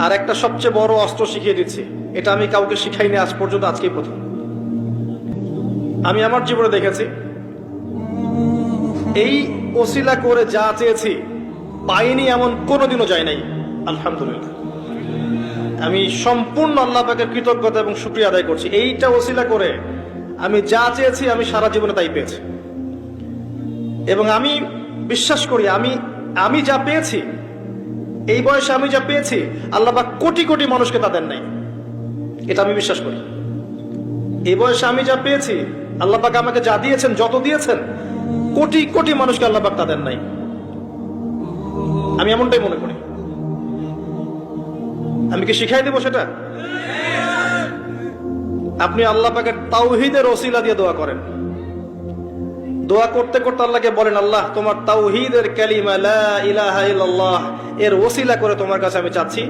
আর একটা সবচেয়ে বড় অস্ত্র শিখিয়ে দিচ্ছি, এটা আমি কাউকে শিখাইনি আজ পর্যন্ত, আজকেই প্রথম। আমি আমার জীবনে দেখেছি এই ওসিলা করে যা চেয়েছি পাইনি এমন কোনোদিনও যায় নাই, আলহামদুলিল্লাহ। আমি সম্পূর্ণ আল্লাহ পাকের কৃতজ্ঞতা এবং শুকরিয়া আদায় করছি। এইটা ওসিলা করে আমি যা চেয়েছি আমি সারা জীবনে তাই পেয়েছি। এবং আমি বিশ্বাস করি আমি যা পেয়েছি, এই বয়সে আমি যা পেয়েছি, আল্লাহ পাক কোটি কোটি মানুষকে তা দেন নাই, এটা আমি বিশ্বাস করি। এই বয়সে আমি যা পেয়েছি, আল্লাহ পাক আমাকে যা দিয়েছেন, যত দিয়েছেন, কোটি কোটি মানুষকে আল্লাহ পাক তা দেন নাই, আমি এমনটাই মনে করি। আমি কি শিখাই দেব সেটা? আপনি আল্লাহ পাকের তাওহীদের ওসিলা দিয়ে দোয়া করেন। দোয়া করতে করতে আল্লাহকে বলেন, আল্লাহ তোমার তাওহীদের কালিমা লা ইলাহা ইল্লাল্লাহ এর ওসিলা করে তোমার কাছে আমি চাচ্ছি